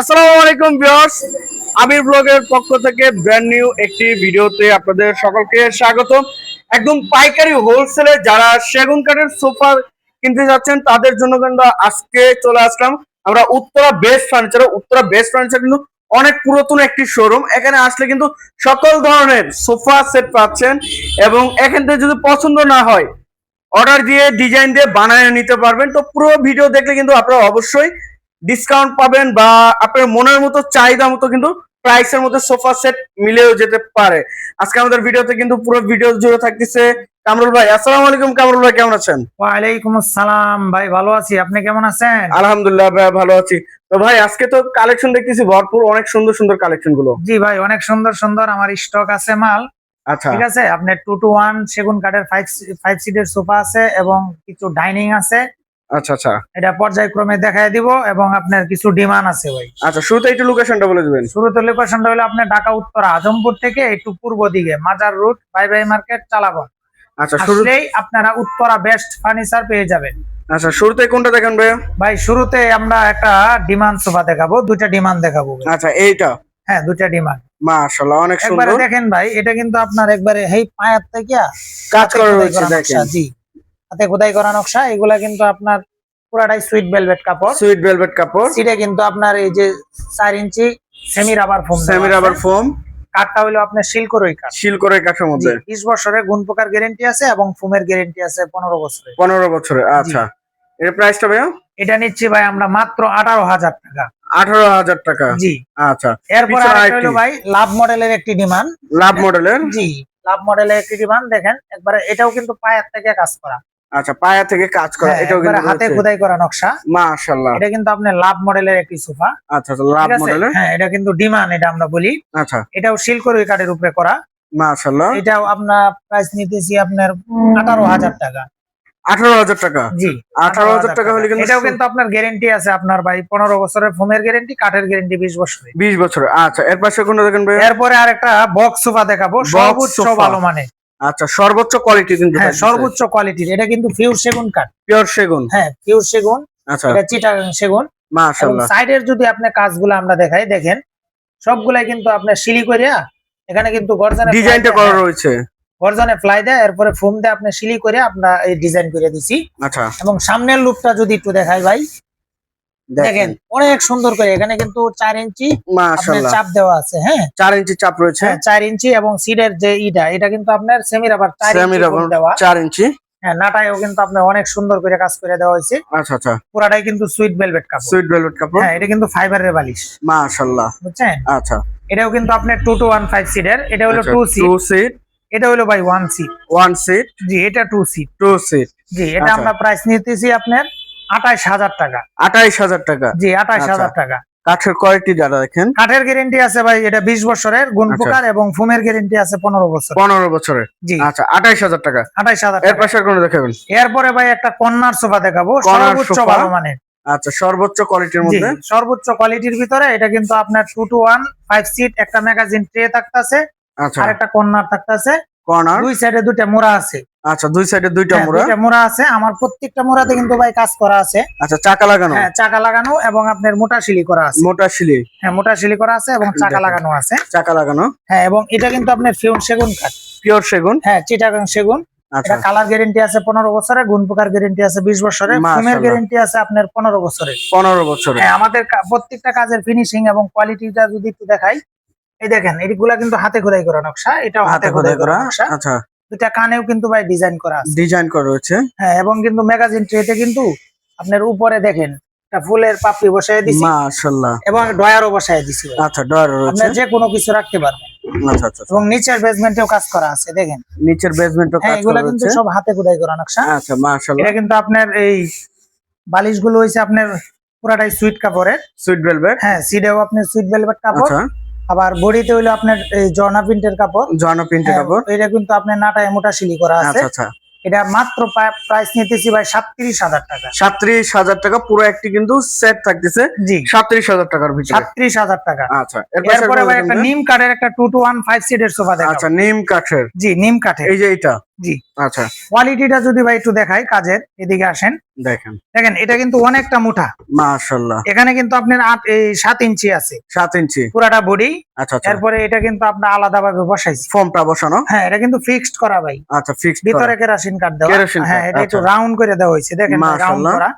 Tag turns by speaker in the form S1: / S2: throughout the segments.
S1: আসসালামু আলাইকুম ভিউয়ার্স, আমির ব্লগের পক্ষ থেকে ব্র্যান্ড নিউ একটি ভিডিওতে আপনাদের সকলকে স্বাগত। একদম পাইকারি হোলসেলে যারা সেগুন কাঠের সোফা কিনতে যাচ্ছেন তাদের জন্য কিন্তু আজকে চলে আসলাম আমরা উত্তরা বেস্ট ফার্নিচার কিন্তু অনেক পুরাতন একটি শোরুম। এখানে আসলে কিন্তু সকল ধরনের সোফা সেট পাচ্ছেন এবং এখান থেকে যদি পছন্দ না হয় অর্ডার দিয়ে ডিজাইন দিয়ে বানিয়ে নিতে পারবেন। তো পুরো ভিডিও দেখলে কিন্তু আপনারা অবশ্যই ডিসকাউন্ট পাবেন বা আপনার মনের মতো চাহিদা মতো কিন্তু প্রাইসের মধ্যে সোফা সেট মিলেও যেতে পারে। আজকে আমাদের ভিডিওতে কিন্তু পুরো ভিডিও জুড়ে থাকতেছে কামরুল ভাই। আসসালামু আলাইকুম কামরুল ভাই, কেমন আছেন?
S2: ওয়ালাইকুম আসসালাম ভাই, ভালো আছি। আপনি কেমন আছেন?
S1: আলহামদুলিল্লাহ ভাই, ভালো আছি। তো ভাই আজকে তো কালেকশন দেখতেছি ভরপুর, অনেক সুন্দর সুন্দর কালেকশন গুলো।
S2: জি ভাই, অনেক সুন্দর সুন্দর আমার স্টক আছে মাল।
S1: আচ্ছা
S2: ঠিক আছে, আপনার 2-to-1 সেগুন কাঠের 5 সিটের সোফা আছে এবং কিছু ডাইনিং আছে।
S1: আচ্ছা আচ্ছা
S2: এটা পর্যায়ক্রমে দেখায় দিব এবং আপনার কিছু ডিমান্ড আছে ভাই।
S1: আচ্ছা, শুরুতে একটু লোকেশনটা বলে দিবেন।
S2: শুরুতে লোকেশনটা হলো আপনার ঢাকা উত্তর আজমপুর থেকে একটু পূর্ব দিকে মাজার রোড, বাই বাই মার্কেট, চালাবন।
S1: আচ্ছা
S2: আসলেই আপনারা উত্তরা বেস্ট ফার্নিচার পেয়ে যাবেন।
S1: আচ্ছা, শুরুতে কোনটা দেখেন ভাই?
S2: ভাই শুরুতে আমরা একটা ডিমান্ড সোফা দেখাবো, দুইটা ডিমান্ড দেখাবো।
S1: আচ্ছা, এইটা?
S2: হ্যাঁ, দুইটা ডিমান্ড।
S1: মাশাআল্লাহ, অনেক
S2: একবারে
S1: সুন্দর।
S2: দেখেন ভাই, এটা কিন্তু আপনার একবারে হেই পায়ার থেকে
S1: কাজ
S2: হাতে
S1: করা
S2: খোদাই
S1: রয়েছে দেখেন।
S2: নকশা। জি, হাতে খোদাই করা নকশা। এগুলা কিন্তু আপনার পুরাটাই সুইট ভেলভেট কাপড়।
S1: সুইট ভেলভেট কাপড়।
S2: সিটে কিন্তু আপনার এই যে 4 inch semi rubber foam.
S1: Semi rubber foam.
S2: কাঠটা হলো আপনার শিলকরই কাঠ।
S1: শিলকরের কাঠের মধ্যে।
S2: 20 বছরের গুণ পোকার গ্যারান্টি আছে এবং ফোমের গ্যারান্টি আছে 15 বছরের।
S1: 15 বছরের। আচ্ছা, এর প্রাইসটা ভাইয়া?
S2: এটা নিচ্ছি ভাই আমরা মাত্র 18,000 টাকা।
S1: 18,000 টাকা।
S2: জি।
S1: আচ্ছা,
S2: এরপর আরেকটা হলো ভাই লাভ মডেলের একটি ডিমান্ড।
S1: লাভ মডেলের?
S2: জি, লাভ মডেলের একটি ডিমান্ড দেখেন একবারে, এটাও কিন্তু পায়ার থেকে কাজ করা।
S1: আচ্ছা, পায়া থেকে কাজ করা।
S2: হ্যাঁ,
S1: এটাও কিন্তু
S2: হাতে খোদাই করা নকশা।
S1: মাশাআল্লাহ।
S2: এটা কিন্তু আপনার লাভ মডেলের একটি সোফা।
S1: আচ্ছা আচ্ছা, লাভ মডেলের।
S2: হ্যাঁ, এটা কিন্তু ডিমান্ড, এটা আমরা বলি।
S1: আচ্ছা,
S2: এটাও শিলকরই কাঠের উপরে করা।
S1: মাশাআল্লাহ।
S2: এটাও আপনার প্রাইস নিতেছি আপনার 18,000 টাকা।
S1: 18,000 টাকা?
S2: জি,
S1: 18,000 টাকা হলে কিন্তু
S2: এটাও কিন্তু আপনার গ্যারান্টি আছে আপনার ভাই 15 বছরের ফোমের গ্যারান্টি, কাঠের গ্যারান্টি 20 বছরের।
S1: 20 বছরের। আচ্ছা, এর পাশে কোনটা দেখেন ভাই?
S2: এরপরে আরেকটা বক্স সোফা দেখাবো, সর্বোচ্চ ভালো মানে।
S1: আচ্ছা, সর্বোচ্চ কোয়ালিটি কিন্তু।
S2: হ্যাঁ, সর্বোচ্চ কোয়ালিটির। এটা কিন্তু পিওর সেগুন কাঠ।
S1: পিওর সেগুন?
S2: হ্যাঁ, পিওর সেগুন।
S1: আচ্ছা,
S2: এটা চিটাগাং সেগুন।
S1: মাশাআল্লাহ।
S2: সাইডের যদি আপনি কাজগুলো আমরা দেখাই, দেখেন সবগুলাই কিন্তু আপনার শিলি করিয়া এখানে কিন্তু গর্জনে
S1: ডিজাইনটা করা রয়েছে।
S2: গর্জনে ফ্লাই দেয়, এরপরে ফোম দিয়ে আপনি শিলি করে আমরা এই ডিজাইন করে দিছি।
S1: আচ্ছা,
S2: এবং সামনের লুকটা যদি একটু দেখাই ভাই, দেখেন অনেক সুন্দর করে এখানে কিন্তু 4 ইঞ্চি আপনার চাপ দেওয়া আছে। হ্যাঁ,
S1: 4 ইঞ্চি চাপ রয়েছে।
S2: 4 ইঞ্চি এবং সিডের যে এটা কিন্তু আপনার সেমি রাবার 4 ইঞ্চি দেওয়া।
S1: 4 ইঞ্চি।
S2: হ্যাঁ, নাটায়ও কিন্তু আপনার অনেক সুন্দর করে কাজ করে দেওয়া হয়েছে।
S1: আচ্ছা আচ্ছা,
S2: পুরাটাই কিন্তু সুইট ভেলভেট কাপড়।
S1: সুইট ভেলভেট কাপড়।
S2: হ্যাঁ, এটা কিন্তু ফাইবারের বালিশ।
S1: মাশাআল্লাহ,
S2: বুঝছেন?
S1: আচ্ছা,
S2: এটাও কিন্তু আপনার 2-to-1 5 সিটের। এটা হলো 2 সিট। এটা হলো ভাই 1 সিট।
S1: 1 সিট।
S2: জি, এটা 2 সিট।
S1: 2 সিট।
S2: জি, এটা আমরা প্রাইস নিতেছি আপনার 28,000 টাকা।
S1: 28,000 টাকা?
S2: জি, 28,000 টাকা।
S1: কাঠের কোয়ালিটি যারা দেখেন,
S2: কাঠের গ্যারান্টি আছে ভাই, এটা 20 বছরের গুণ পোকার এবং ফোমের গ্যারান্টি আছে 15 বছর।
S1: 15 বছরের।
S2: জি,
S1: আচ্ছা, 28,000 টাকা।
S2: 28,000
S1: এর
S2: টাকা।
S1: পাশে কোন দেখাবেন?
S2: এরপরে ভাই একটা কর্নার সোফা দেখাবো, সর্বোচ্চ ভালো মানের।
S1: আচ্ছা, সর্বোচ্চ কোয়ালিটির
S2: জি,
S1: মধ্যে।
S2: সর্বোচ্চ কোয়ালিটির ভিতরে এটা কিন্তু আপনার 2-to-1 5 সিট, একটা ম্যাগাজিন ট্রে থাকতেছে।
S1: আচ্ছা,
S2: আর একটা কর্নার থাকতেছে।
S1: কর্নার।
S2: দুই সাইডে দুইটা মোড়া আছে।
S1: আচ্ছা, দুই সাইডে দুইটা মোড়া।
S2: দুইটা মোড়া আছে। আমার প্রত্যেকটা মোড়াতে কিন্তু ভাই কাজ করা আছে।
S1: আচ্ছা, চাকা লাগানো?
S2: হ্যাঁ, চাকা লাগানো এবং আপনার মোটা শিলি করা আছে।
S1: মোটা শিলি?
S2: হ্যাঁ, মোটা শিলি করা আছে এবং চাকা লাগানো আছে।
S1: চাকা লাগানো।
S2: হ্যাঁ, এবং এটা কিন্তু আপনার পিওর সেগুন কাঠ।
S1: পিওর সেগুন?
S2: হ্যাঁ, চিটাগাং সেগুন।
S1: আচ্ছা,
S2: এটা কালার গ্যারান্টি আছে 15 বছরের, গুণ পোকার গ্যারান্টি আছে 20 বছরের, ফোমের গ্যারান্টি আছে আপনার 15 বছরের।
S1: 15 বছরের।
S2: হ্যাঁ, আমাদের প্রত্যেকটা কাজের ফিনিশিং এবং কোয়ালিটিটা যদি একটু দেখাই, এই দেখেন এইগুলা কিন্তু হাতে খোদাই করা নকশা, এটাও হাতে খোদাই করা নকশা।
S1: আচ্ছা,
S2: দুইটা কানেও কিন্তু ভাই ডিজাইন করা আছে।
S1: ডিজাইন করা রয়েছে।
S2: হ্যাঁ, এবং কিন্তু ম্যাগাজিন ট্রেতে কিন্তু আপনার উপরে দেখেন একটা ফুলের পাপড়ি বসায় দিছি।
S1: মাশাআল্লাহ।
S2: এবং ডয়ারও বসায় দিছি।
S1: আচ্ছা, ডয়ার রয়েছে।
S2: আপনি যে কোনো কিছু রাখতে পারবেন।
S1: আচ্ছা আচ্ছা,
S2: এবং নিচের বেসমেন্টেও কাজ করা আছে দেখেন।
S1: নিচের বেসমেন্টও কাজ করা
S2: হ্যাঁ, এগুলা কিন্তু সব হাতে খোদাই করা নকশা।
S1: আচ্ছা, মাশাআল্লাহ।
S2: এটা কিন্তু আপনার এই বালিশগুলো হইছে আপনার পুরাটাই সুইট কাপড়ের।
S1: Sweet velvet?
S2: হ্যাঁ, সিডেও আপনার সুইট ভেলভেট কাপড়।
S1: আচ্ছা,
S2: আবার বডিতে হইলো আপনার এই জর্না প্রিন্টের কাপড়।
S1: জর্না প্রিন্টের কাপড়।
S2: এটা কিন্তু আপনার নাটায় মোটা শিলি করা আছে।
S1: আচ্ছা আচ্ছা,
S2: এটা মাত্র প্রাইস নিতেছি ভাই 37,000 টাকা।
S1: 37,000 টাকা পুরো একটি কিন্তু সেট থাকতেছে।
S2: জি,
S1: 37,000 টাকার ভিতরে।
S2: 37,000 টাকা।
S1: আচ্ছা,
S2: এরপরে ভাই একটা নিম কাঠের একটা 2-to-1 5 সিটের সোফা দেখাবো।
S1: আচ্ছা, নিম কাঠের?
S2: জি, নিম কাঠের।
S1: এই যে এটা?
S2: জি
S1: আচ্ছা
S2: কোয়ালিটিটা যদি ভাই একটু দেখাই কাজের, এদিকে আসেন,
S1: দেখেন
S2: দেখেন এটা কিন্তু অনেকটা মোটা,
S1: মাশাআল্লাহ।
S2: এখানে কিন্তু আপনার 7 ইঞ্চি আছে
S1: 7 ইঞ্চি
S2: পুরাটা বডি।
S1: আচ্ছা আচ্ছা,
S2: এরপরে এটা কিন্তু আপনার আলাদা ভাবে বসাইছি,
S1: ফোমটা বসানো।
S2: হ্যাঁ এটা কিন্তু ফিক্সড করা ভাই,
S1: আচ্ছা ফিক্সড করা,
S2: ভিতরে কেরোসিন কাট দেওয়া।
S1: কেরোসিন
S2: হ্যাঁ
S1: কাট,
S2: এটা একটু
S1: আচ্ছা।
S2: রাউন্ড করে দেওয়া হয়েছে, দেখেন রাউন্ড
S1: মাশাআল্লাহ,
S2: করা।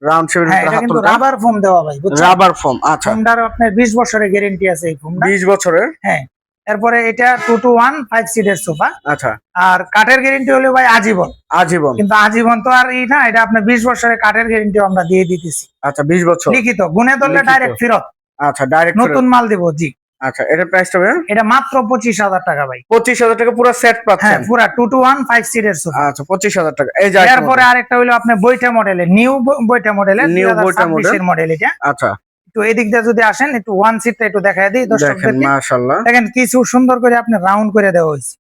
S1: রাউন্ড শেপের
S2: হ্যাঁ এটা কিন্তু রাবার ফোম দেওয়া ভাই, বুঝছেন?
S1: রাবার ফোম, আচ্ছা।
S2: ফোমটার আপনার 20 বছরের গ্যারান্টি আছে এই ফোমটা,
S1: 20 বছরের।
S2: হ্যাঁ। এরপরে এটা 2 to 1 5 সিটের সোফা।
S1: আচ্ছা,
S2: আর কাঠের গ্যারান্টি হলো ভাই আজীবন।
S1: আজীবন,
S2: কিন্তু আজীবন তো আর ই না, এটা আপনার 20 বছরের কাঠের গ্যারান্টি আমরা দিয়ে দিতেছি।
S1: আচ্ছা 20 বছর
S2: লিখিত, গুনে ধরলে
S1: লিখিত।
S2: ডাইরেক্ট ফেরত,
S1: আচ্ছা ডাইরেক্ট
S2: নতুন মাল দিব। জি
S1: আচ্ছা, এটার প্রাইসটা হবে
S2: এটা মাত্র 25,000 টাকা ভাই।
S1: 25,000 টাকা পুরো সেট
S2: হ্যাঁ
S1: পাচ্ছেন।
S2: পুরা 2 to 1 5 সিটের সোফা।
S1: আচ্ছা 25,000 টাকা। এই যে
S2: এরপরে আরেকটা হলো আপনার বইটা মডেলের, নিউ বইটা মডেলের,
S1: নিউ বইটা
S2: 2026 এর মডেল এটা।
S1: আচ্ছা
S2: তো এদিক দিয়ে যদি আসেন একটু ওয়ান সিটটা একটু দেখায় দিই
S1: দেখেন,
S2: দর্শকদেরকে।
S1: মাশাআল্লাহ।
S2: দেখেন কিছু সুন্দর করে আপনি রাউন্ড করে দেওয়া হয়েছে।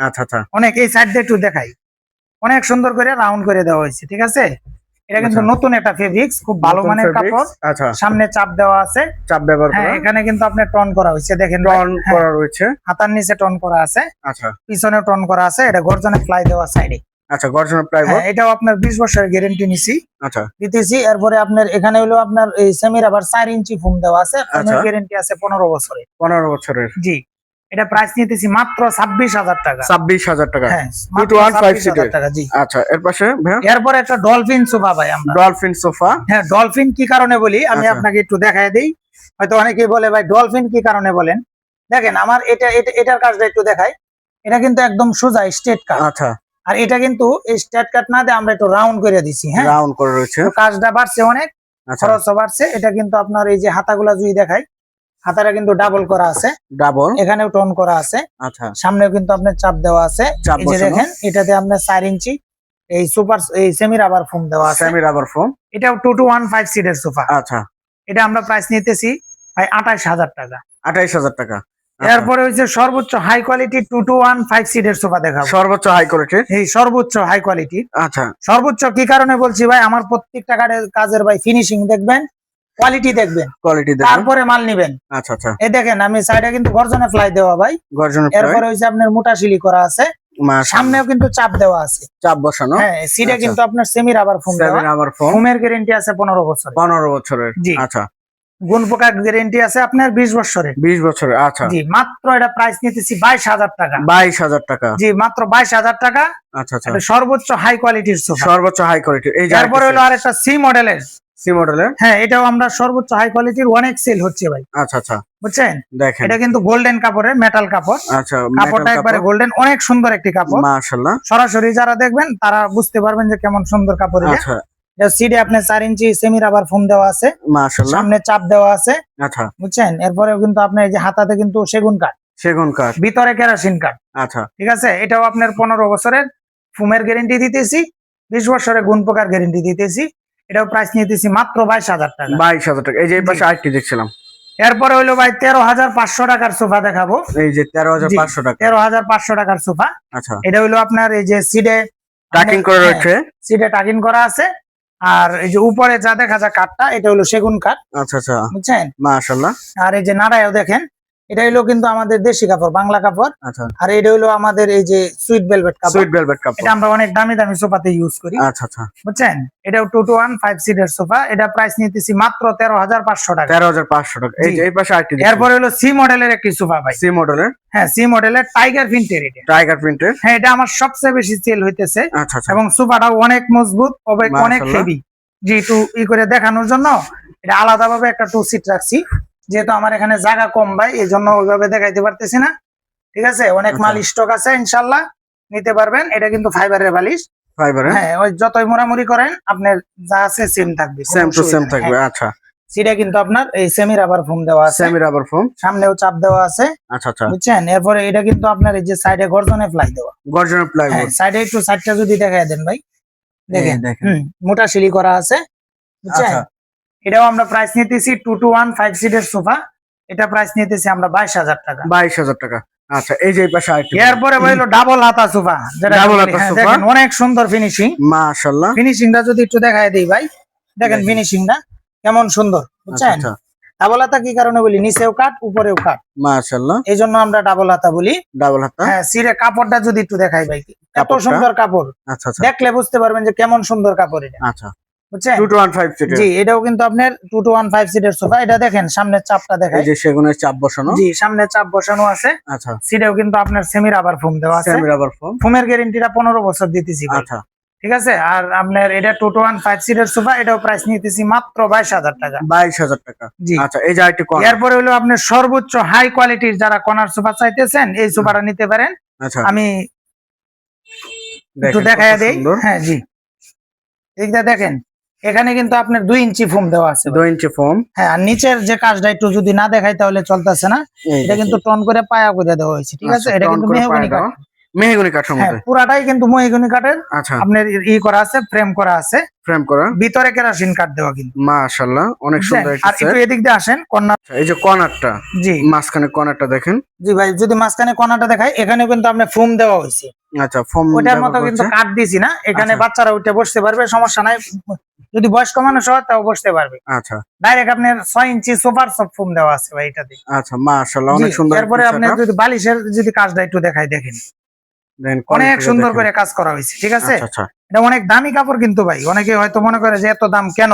S1: আচ্ছা আচ্ছা,
S2: অনেক এই সাইড দিয়ে একটু দেখাই, অনেক সুন্দর করে রাউন্ড করে দেওয়া হয়েছে, ঠিক আছে? এটা কিন্তু
S1: আচ্ছা।
S2: নতুন একটা ফেব্রিক্স, খুব ভালো
S1: নতুন
S2: মানের
S1: fabrics,
S2: কাপড়।
S1: আচ্ছা
S2: সামনে চাপ দেওয়া আছে,
S1: চাপ ব্যবহার
S2: হ্যাঁ
S1: করা,
S2: এখানে কিন্তু আপনার টন করা হয়েছে, দেখেন
S1: টন
S2: হ্যাঁ,
S1: করা রয়েছে।
S2: হাতার নিচে টন করা আছে,
S1: আচ্ছা
S2: পিছনে টন করা আছে, এটা গর্জনে ফ্লাই দেওয়া সাইডে।
S1: আচ্ছা, গর্জনের প্লাইবোর্ড।
S2: হ্যাঁ এটাও আপনার 20 বছরের গ্যারান্টি নিছি,
S1: আচ্ছা
S2: দিতেছি। এরপরে আপনার এখানে হলো আপনার এই সেমির আবার 4 ইঞ্চি ফোম দেওয়া আছে, ফোমের
S1: আচ্ছা।
S2: গ্যারান্টি আছে 15 বছরের।
S1: 15 বছরের।
S2: জি এটা প্রাইস নিতেছি মাত্র 26,000 টাকা।
S1: 26,000 টাকা।
S2: হ্যাঁ
S1: 2 to 1 5
S2: 26,000
S1: সিটের।
S2: টাকা। জি
S1: আচ্ছা, এর পাশে ভাইয়া
S2: এরপর একটা ডলফিন সোফা ভাই আমরা।
S1: Dolphin sofa.
S2: হ্যাঁ ডলফিন কি কারণে বলি আমি
S1: আচ্ছা।
S2: আপনাকে একটু দেখায় দিই, হয়তো অনেকেই বলে ভাই ডলফিন কি কারণে বলেন। দেখেন আমার এটার কাজটা একটু দেখাই, এটা কিন্তু একদম সোজা স্ট্রেট কাট।
S1: আচ্ছা,
S2: আর এটা কিন্তু স্ট্রেট কাট না দিয়ে আমরা একটু রাউন্ড করে দিছি। হ্যাঁ
S1: রাউন্ড করে রয়েছে।
S2: তো কাজটা বাড়ছে অনেক,
S1: আচ্ছা,
S2: খরচও বাড়ছে। এটা কিন্তু আপনার এই যে হাতাগুলা যদি দেখাই, হাতাটা কিন্তু ডাবল করা আছে,
S1: ডাবল,
S2: এখানেও টোন করা আছে,
S1: আচ্ছা
S2: সামনেও কিন্তু আপনার চাপ দেওয়া আছে।
S1: চাপ
S2: এই যে
S1: বসানো।
S2: দেখেন এটাতে আপনার 4 ইঞ্চি এই সুপার এই সেমি রাবার ফোম দেওয়া আছে।
S1: Semi rubber foam.
S2: এটাও 2 to 1 5 সিটের সোফা।
S1: আচ্ছা,
S2: এটা আমরা প্রাইস নিতেছি ভাই 28,000 টাকা।
S1: 28,000 টাকা। আচ্ছা।
S2: এরপরে হচ্ছে সর্বোচ্চ হাই কোয়ালিটি 2 to 1 5 সিটের সোফা দেখাবো।
S1: সর্বোচ্চ হাই কোয়ালিটির।
S2: এই সর্বোচ্চ হাই কোয়ালিটি।
S1: আচ্ছা,
S2: সর্বোচ্চ কি কারণে বলছি ভাই, আমার প্রত্যেকটা কাজের ভাই ফিনিশিং দেখবেন, কোয়ালিটি দেখবেন,
S1: কোয়ালিটি দেখুন।
S2: তারপরে মাল নিবেন।
S1: আচ্ছা আচ্ছা,
S2: এই দেখেন আমি সাইডে কিন্তু গর্জনে ফ্লাই দেওয়া ভাই।
S1: গর্জনের
S2: এরপরে হচ্ছে আপনার মোটা শিলি করা আছে, সামনেও কিন্তু চাপ দেওয়া আছে,
S1: চাপ বসানো।
S2: হ্যাঁ সিটে
S1: আচ্ছা।
S2: কিন্তু আপনার সেমি রাবার ফোম দেওয়া।
S1: Semi rubber foam.
S2: ফোমের গ্যারান্টি আছে 15 বছর।
S1: 15 বছরের।
S2: জি।
S1: আচ্ছা,
S2: গুণ পোকার গ্যারান্টি আছে আপনার 20 বছরের।
S1: 20 বছরের। আচ্ছা,
S2: জি মাত্র এটা প্রাইস নিতেছি 22,000 টাকা।
S1: 22,000 টাকা।
S2: জি মাত্র 22,000 টাকা।
S1: আচ্ছা আচ্ছা,
S2: এটা সর্বোচ্চ হাই কোয়ালিটির সোফা।
S1: সর্বোচ্চ হাই কোয়ালিটির। এই যে
S2: তারপরে হলো আরেকটা সি মডেলের।
S1: সি মডেলের।
S2: হ্যাঁ এটাও আমরা সর্বোচ্চ হাই কোয়ালিটির, অনেক সেল হচ্ছে ভাই,
S1: আচ্ছা আচ্ছা,
S2: বুঝছেন?
S1: দেখেন।
S2: এটা কিন্তু গোল্ডেন কাপড়ের, মেটাল কাপড়।
S1: আচ্ছা,
S2: কাপড়টা একবারে গোল্ডেন, অনেক সুন্দর একটি কাপড়।
S1: মাশাআল্লাহ।
S2: সরাসরি যারা দেখবেন তারা বুঝতে পারবেন যে কেমন সুন্দর কাপড় এটা।
S1: আচ্ছা,
S2: এটা সিডে আপনার 4 ইঞ্চি সেমি রাবার ফোম দেওয়া আছে,
S1: মাশাআল্লাহ।
S2: সামনে চাপ দেওয়া আছে,
S1: আচ্ছা,
S2: বুঝছেন? এরপরেও কিন্তু আপনার এই যে হাতাতে কিন্তু সেগুন কাঠ,
S1: সেগুন কাঠ।
S2: ভিতরে কেরোসিন কাঠ।
S1: আচ্ছা,
S2: ঠিক আছে, এটাও আপনার 15 বছরের ফোমের গ্যারেন্টি দিতেছি, 20 বছরের গুণ পোকার গ্যারেন্টি দিতেছি। এটাও প্রাইস নিতেছি মাত্র 22,000 টাকা।
S1: 22,000 টাকা। এই যে এই পাশে আরেকটি দেখছিলাম।
S2: এরপরে হইলো ভাই 13,500 টাকার সোফা দেখাবো।
S1: এই যে 13,500 টাকা।
S2: 13,500 টাকার সোফা।
S1: আচ্ছা,
S2: এটা হইলো আপনার এই যে সিডে
S1: টাকিং করে রয়েছে।
S2: সিডে টাকিং করা আছে। আর এই যে উপরে যা দেখা যায় কাঠটা, এটা হলো সেগুন কাঠ,
S1: আচ্ছা আচ্ছা,
S2: বুঝছেন?
S1: মাশাআল্লাহ।
S2: আর এই যে নাড়ায়ও দেখেন, এটা হলো কিন্তু আমাদের দেশি কাপড়, বাংলা কাপড়।
S1: আচ্ছা,
S2: আর এটা হলো আমাদের এই যে সুইট ভেলভেট কাপড়।
S1: সুইট ভেলভেট কাপড়।
S2: এটা আমরা অনেক দামি দামি সোফাতে ইউজ করি,
S1: আচ্ছা আচ্ছা,
S2: বুঝছেন? এটাও 2 to 1 5 সিটের সোফা। এটা প্রাইস নিতেছি মাত্র 13,500 টাকা।
S1: 13,500 টাকা। এই যে এই পাশে আরেকটি
S2: এরপরে হলো সি মডেলের একটি সোফা ভাই।
S1: সি মডেলের।
S2: হ্যাঁ সি মডেলের টাইগার প্রিন্টের এটা।
S1: টাইগার প্রিন্টের।
S2: হ্যাঁ এটা আমার সবচেয়ে বেশি সেল হইতেছে,
S1: আচ্ছা আচ্ছা,
S2: এবং সোফাটাও অনেক মজবুত, অনেক
S1: মাশাআল্লাহ।
S2: হেভি। জি একটু ই করে দেখানোর জন্য এটা আলাদাভাবে একটা 2 সিট রাখছি, যেহেতু আমার এখানে জায়গা কম ভাই, এই জন্য ওইভাবে দেখাইতে পারতেছি না। ঠিক আছে, অনেক মাল স্টক আছে, ইনশাল্লাহ নিতে পারবেন। এটা কিন্তু ফাইবারের বালিশ।
S1: ফাইবারের।
S2: হ্যাঁ ওই যতই মোড়ামুড়ি করেন আপনার যা আছে সেম থাকবে,
S1: সেম টু সেম থাকবে। আচ্ছা,
S2: সিটা কিন্তু আপনার এই সেমি রাবার ফোম দেওয়া আছে,
S1: সেমি রাবার ফোম।
S2: সামনেও চাপ দেওয়া আছে,
S1: আচ্ছা আচ্ছা,
S2: বুঝছেন? এরপরে এটা কিন্তু আপনার এই যে সাইডে গর্জনে ফ্লাই দেওয়া।
S1: গর্জনের প্লাইবোর্ড।
S2: সাইডে একটু সাইডটা যদি দেখায় দেন ভাই, দেখেন
S1: দেখেন।
S2: মোটা সিলি করা আছে, বুঝছেন?
S1: আচ্ছা,
S2: এটাও আমরা প্রাইস নিতেছি 2 to 1 5 সিটের সোফা। এটা প্রাইস নিতেছি আমরা 22,000 টাকা।
S1: 22,000 টাকা। আচ্ছা, এই যে এই পাশে আরেকটি।
S2: এরপরে হইলো ডাবল হাতা সোফা, যেটা
S1: ডাবল
S2: বলি,
S1: হাতা
S2: হ্যাঁ,
S1: সোফা।
S2: দেখেন অনেক সুন্দর ফিনিশিং।
S1: মাশাআল্লাহ।
S2: ফিনিশিংটা যদি একটু দেখায় দিই ভাই, দেখেন ফিনিশিংটা কেমন সুন্দর,
S1: আচ্ছা
S2: বুঝছেন?
S1: আচ্ছা,
S2: ডাবল হাতা কি কারণে বলি, নিচেও কাট উপরেও কাট,
S1: মাশাআল্লাহ।
S2: এই জন্য আমরা ডাবল হাতা বলি।
S1: ডাবল হাতা।
S2: হ্যাঁ, সিরে কাপড়টা যদি একটু দেখাই ভাই, এত
S1: কাপড়টা?
S2: সুন্দর কাপড়,
S1: আচ্ছা আচ্ছা
S2: দেখলে বুঝতে পারবেন যে কেমন সুন্দর কাপড় এটা,
S1: আচ্ছা।
S2: বুঝছেন?
S1: 2215 সিটের।
S2: জি, এটাও কিন্তু আপনার 2215 সিটের সোফা। এটা দেখেন সামনের চাপটা দেখাই।
S1: এই যে সেগুনের চাপ বসানো।
S2: জি, সামনে চাপ বসানো আছে।
S1: আচ্ছা।
S2: সিটেও কিন্তু আপনার সেমি রাবার ফোম দেওয়া আছে।
S1: Semi rubber foam.
S2: ফোমের গ্যারান্টিটা 15 বছর দিতেছি ভাই।
S1: আচ্ছা।
S2: ঠিক আছে। আর আপনার এটা 2215 সিটের সোফা, এটাও প্রাইস নিতেছি মাত্র 22,000 টাকা।
S1: 22,000 টাকা।
S2: জি।
S1: আচ্ছা, এই যে আরেকটি কর্নার।
S2: এরপরে হলো আপনার সর্বোচ্চ হাই কোয়ালিটির যারা কর্নার সোফা চাইতেছেন, এই সোফাটা নিতে পারেন।
S1: আচ্ছা।
S2: আমি একটু
S1: দেখেন
S2: দেখায়
S1: কত
S2: দেই।
S1: সুন্দর।
S2: হ্যাঁ জি, এইটা দেখেন, এখানে কিন্তু আপনার 2 ইঞ্চি ফোম দেওয়া আছে।
S1: 2 ইঞ্চি ফোম।
S2: হ্যাঁ, আর নিচের যে কাজটা একটু যদি না দেখাই তাহলে চলতেছে না। এটা কিন্তু টন করে পায়া করে দেওয়া হয়েছে। ঠিক আছে, এটা কিন্তু মেহগনি কাঠ।
S1: মেহগনি কাঠের
S2: হ্যাঁ,
S1: মধ্যে।
S2: পুরাটাই কিন্তু মেহগনি কাঠের।
S1: আচ্ছা।
S2: আপনার করা আছে, ফ্রেম করা আছে,
S1: ফ্রেম করা।
S2: ভিতরে কেরোসিন কাঠ দেওয়া কিন্তু।
S1: মাশাআল্লাহ, অনেক সুন্দর
S2: আর একটু এদিক দিয়ে আসেন, কর্নার।
S1: এই যে কর্নারটা,
S2: জি
S1: মাঝখানে কর্নারটা দেখেন।
S2: জি ভাই, যদি মাঝখানে কর্নারটা দেখাই, এখানে কিন্তু আপনার ফোম দেওয়া হয়েছে।
S1: আচ্ছা, ফোম
S2: ওটার মতো কিন্তু কাঠ দিছি না, এখানে
S1: আচ্ছা।
S2: বাচ্চারা উঠে বসতে পারবে, সমস্যা নাই। যদি বয়স্ক মানুষ হয় তাও বসতে পারবে।
S1: আচ্ছা।
S2: ডাইরেক্ট আপনার 6 ইঞ্চি সুপার সফট ফোম দেওয়া আছে ভাই এটাতে।
S1: আচ্ছা, মাশাআল্লাহ, অনেক
S2: জি,
S1: সুন্দর।
S2: এরপরে আপনি যদি বালিশের যদি কাজটা একটু দেখাই, দেখেন অনেক
S1: quality-টা
S2: সুন্দর
S1: দেখেন।
S2: করে কাজ করা হয়েছে। ঠিক আছে,
S1: আচ্ছা আচ্ছা।
S2: এটা অনেক দামি কাপড় কিন্তু ভাই। অনেকে হয়তো মনে করে যে এত দাম কেন,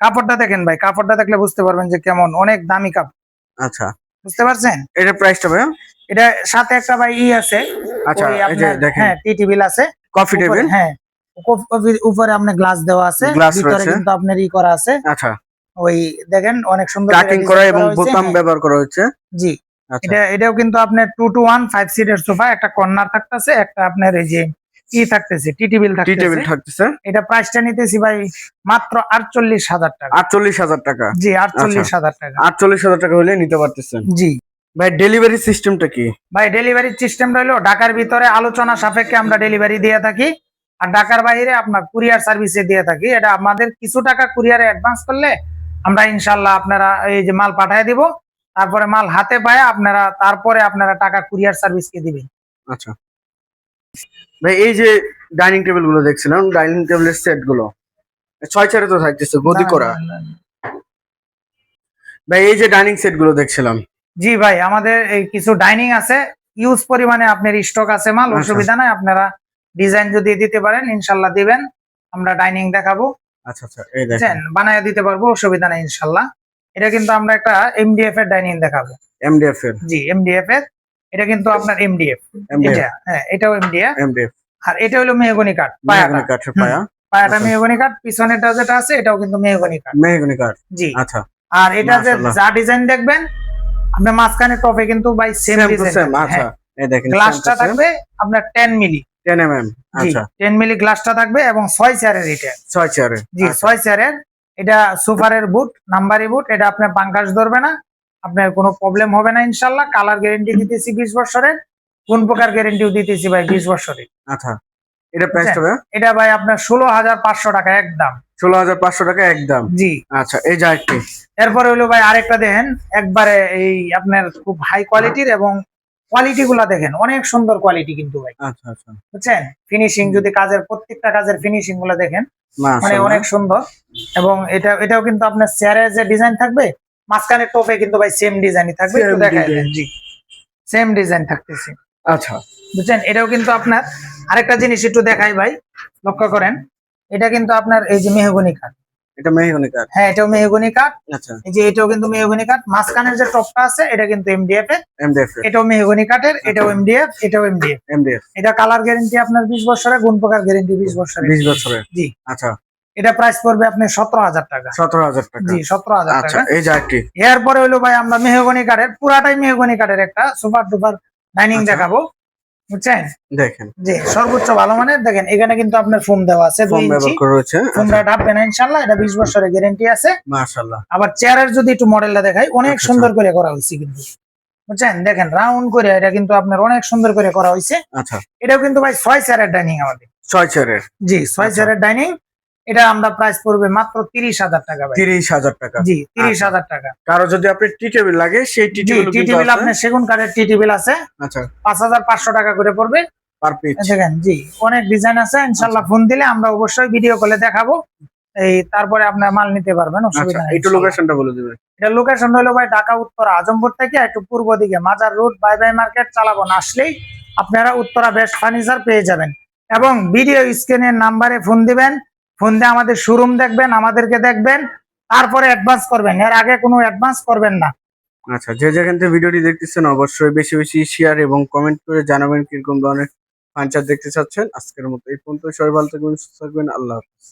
S2: কাপড়টা দেখেন ভাই, কাপড়টা দেখলে বুঝতে পারবেন যে কেমন অনেক দামি কাপড়।
S1: আচ্ছা,
S2: বুঝতে পারছেন?
S1: এটা প্রাইসটা ভাই?
S2: এটা সাথে একটা ভাই আছে।
S1: আচ্ছা,
S2: ওই
S1: এই যে
S2: আপনার,
S1: দেখেন।
S2: হ্যাঁ, টি টেবিল আছে,
S1: কফি
S2: উপরে,
S1: টেবিল।
S2: হ্যাঁ, উপরে আপনার গ্লাস দেওয়া আছে,
S1: গ্লাস
S2: ভিতরে
S1: রয়েছে।
S2: কিন্তু আপনার করা আছে।
S1: আচ্ছা।
S2: ওই দেখেন অনেক সুন্দর
S1: কাটিং করা এবং বোতাম ব্যবহার করা হচ্ছে।
S2: জি,
S1: আচ্ছা।
S2: এটাও কিন্তু আপনার 2215 সিটের সোফা। একটা কর্নার থাকতেছে, একটা আপনার এই যে থাকতেছে, টি টেবিল
S1: টি টেবিল
S2: থাকতেছে।
S1: থাকতেছে।
S2: এটা প্রাইসটা নিতেছি ভাই মাত্র 48,000 টাকা।
S1: 48,000 টাকা।
S2: জি, 48,000 টাকা।
S1: 48,000 টাকা হলে নিতে পারতেছেন।
S2: জি
S1: ভাই, ডেলিভারি সিস্টেমটা কি?
S2: ভাই, ডেলিভারি সিস্টেমটা হলো ঢাকার ভিতরে আলোচনা সাপেক্ষে আমরা ডেলিভারি দিয়ে থাকি, আর ঢাকার বাইরে আপনার কুরিয়ার সার্ভিসে দিয়ে থাকি। এটা আমাদের কিছু টাকা কুরিয়ারে অ্যাডভান্স করলে আমরা ইনশাল্লাহ আপনারা এই যে মাল পাঠিয়ে দিব, তারপরে মাল হাতে পায় তারপরে আপনারা টাকা কুরিয়ার সার্ভিসকে দিবেন।
S1: আচ্ছা ভাই, এই যে ডাইনিং টেবিল গুলো দেখছিলাম, ডাইনিং টেবিলের সেট গুলো 6 চেয়ারে তো থাকতেছে, গদি করা। ভাই, এই যে ডাইনিং সেট গুলো দেখছিলাম।
S2: জি ভাই, আমাদের এই কিছু ডাইনিং আছে, ইউজ পরিমাণে আপনার স্টক আছে মাল,
S1: আচ্ছা।
S2: অসুবিধা নাই। আপনারা ডিজাইন যদি দিতে পারেন ইনশাল্লাহ দিবেন, আমরা ডাইনিং দেখাবো।
S1: আচ্ছা আচ্ছা, এই দেখেন।
S2: বুঝছেন, বানায় দিতে পারবো, অসুবিধা নাই ইনশাল্লাহ। এটা কিন্তু আমরা একটা এমডিএফ এর ডাইনিং দেখাবো।
S1: এমডিএফ এর?
S2: জি, এমডিএফ এর। এটা কিন্তু আপনার এমডিএফ, এটা, হ্যাঁ, এটাও এমডিএফ।
S1: এমডিএফ।
S2: আর এটা হলো মেহগনি কাঠ,
S1: মেহগনি কাঠের পায়া।
S2: পায়াটা
S1: আচ্ছা।
S2: মেহগনি কাঠ, পিছনেটা যেটা আছে এটাও কিন্তু মেহগনি কাঠ।
S1: মেহগনি কাঠ।
S2: জি।
S1: আচ্ছা।
S2: আর এটা যে
S1: মাশাআল্লাহ।
S2: যা ডিজাইন দেখবেন আপনার মাঝখানে টপে কিন্তু ভাই same
S1: same to
S2: design.
S1: Same. আচ্ছা, এই দেখেন।
S2: গ্লাসটা থাকবে আপনার 10 মিলি।
S1: 10 mm।
S2: জি,
S1: আচ্ছা।
S2: 10 মিলি গ্লাসটা থাকবে এবং 6 চেয়ারের এটা।
S1: 6 চেয়ারে।
S2: জি, 6 চেয়ারের। এটা সুপারের বুট, নাম্বারি বুট। এটা আপনার বাঙ্কাস ধরবে না, আপনার কোনো প্রবলেম হবে না ইনশাআল্লাহ। কালার গ্যারান্টি দিতেছি 20 বছরের, কোন প্রকার গ্যারান্টিও দিতেছি ভাই 20 বছরের।
S1: আচ্ছা, এটা প্রাইসটা ভাই?
S2: এটা ভাই আপনার 16,500 টাকা একদম।
S1: 16,500 টাকা একদম।
S2: জি।
S1: আচ্ছা, এই যে আরেকটি।
S2: এরপরে হলো ভাই আরেকটা দেখেন, একবারে এই আপনার খুব হাই কোয়ালিটির, এবং কোয়ালিটি গুলা দেখেন অনেক সুন্দর কোয়ালিটি কিন্তু ভাই।
S1: আচ্ছা আচ্ছা,
S2: বুঝছেন, ফিনিশিং যদি কাজের, প্রত্যেকটা কাজের ফিনিশিং গুলা দেখেন মানে
S1: মাশাআল্লাহ।
S2: অনেক সুন্দর। এবং এটাও কিন্তু আপনার চেয়ারের যে ডিজাইন থাকবে, মাঝখানে টপে কিন্তু ভাই সেম ডিজাইনই থাকবে। একটু
S1: Same
S2: দেখাই
S1: design।
S2: দেন। জি, সেম ডিজাইন থাকতেছে।
S1: আচ্ছা।
S2: বুঝছেন, এটাও কিন্তু আপনার আরেকটা জিনিস একটু দেখাই ভাই, লক্ষ্য করেন। এটা কিন্তু আপনার এই যে মেহগনি কাঠ।
S1: এটা মেহগনি কাঠ?
S2: হ্যাঁ, এটাও মেহগনি কাঠ।
S1: আচ্ছা।
S2: এই যে এটাও কিন্তু মেহগনি কাঠ। মাঝখানের যে টপটা আছে এটা কিন্তু এমডিএফ এর।
S1: এমডিএফ এর।
S2: এটাও মেহগনি কাঠের, এটাও এমডিএফ, এটাও এমডিএফ।
S1: এমডিএফ।
S2: এটা কালার গ্যারান্টি আপনার 20 বছরের, গুণ প্রকার গ্যারান্টি 20 বছরের।
S1: 20 বছরের।
S2: জি।
S1: আচ্ছা।
S2: এটা প্রাইস পড়বে আপনার 17,000 টাকা।
S1: 17,000 টাকা।
S2: জি, 17,000
S1: আচ্ছা,
S2: টাকা।
S1: এই যে আরেকটি।
S2: এরপরে হলো ভাই আমরা মেহগনি কাঠের, পুরাটাই মেহগনি কাঠের একটা সুপার ডুপার ডাইনিং
S1: আচ্ছা।
S2: দেখাবো। বুঝছেন,
S1: দেখেন।
S2: জি, সর্বোচ্চ ভালো মানের। দেখেন এখানে কিন্তু আপনার ফোম দেওয়া আছে 2
S1: ফোম
S2: ইঞ্চি।
S1: ব্যবহার করা হয়েছে।
S2: ফোমটা ঢাকবে না ইনশাআল্লাহ। এটা 20 বছরের গ্যারান্টি আছে।
S1: মাশাআল্লাহ।
S2: আবার চেয়ারের যদি একটু মডেলটা দেখাই, অনেক
S1: আচ্ছা,
S2: সুন্দর করে করা হয়েছে কিন্তু। বুঝছেন, দেখেন রাউন্ড করে এটা কিন্তু আপনার অনেক সুন্দর করে করা হয়েছে।
S1: আচ্ছা।
S2: এটাও কিন্তু ভাই 6 চেয়ারের ডাইনিং আমাদের।
S1: 6 চেয়ারের?
S2: জি, 6
S1: আচ্ছা।
S2: চেয়ারের ডাইনিং। এটা আমরা প্রাইস পড়বে মাত্র 30,000 টাকা ভাই।
S1: 30,000 টাকা।
S2: জি, 30,000 টাকা।
S1: কারো যদি আপনি টি টেবিল লাগে, সেই টি
S2: জি,
S1: টেবিল
S2: টি টেবিল আপনার সেগুন কাঠের টি টেবিল আছে।
S1: আচ্ছা।
S2: 5,500 টাকা করে পড়বে
S1: পার পিস।
S2: দেখেন। জি, অনেক ডিজাইন আছে ইনশাআল্লাহ। ফোন দিলে আমরা অবশ্যই ভিডিও কলে দেখাবো এই তারপরে আপনার মাল নিতে পারবেন,
S1: আচ্ছা,
S2: অসুবিধা নেই।
S1: একটু লোকেশনটা বলে দিবেন।
S2: এটা লোকেশন হলো ভাই ঢাকা উত্তর আজমপুর থেকে একটু পূর্ব দিকে মাজার রোড বাই বাই মার্কেট চালাবন আসলেই আপনারা উত্তরা বেস্ট ফার্নিচার পেয়ে যাবেন। এবং ভিডিও স্ক্রিনের নাম্বারে ফোন দিবেন, ফোন দিয়ে আমাদের শোরুম দেখবেন, আমাদেরকে দেখবেন, তারপরে অ্যাডভান্স করবেন, এর আগে কোনো অ্যাডভান্স করবেন না।
S1: আচ্ছা, যে যেখান থেকে ভিডিওটি দেখতেছেন অবশ্যই বেশি বেশি শেয়ার এবং কমেন্ট করে জানাবেন কিরকম ধরনের ফার্নিচার দেখতে চাচ্ছেন। আজকের মতো এই পর্যন্ত, সবাই ভালো থাকবেন, সুস্থ থাকবেন, আল্লাহ হাফেজ।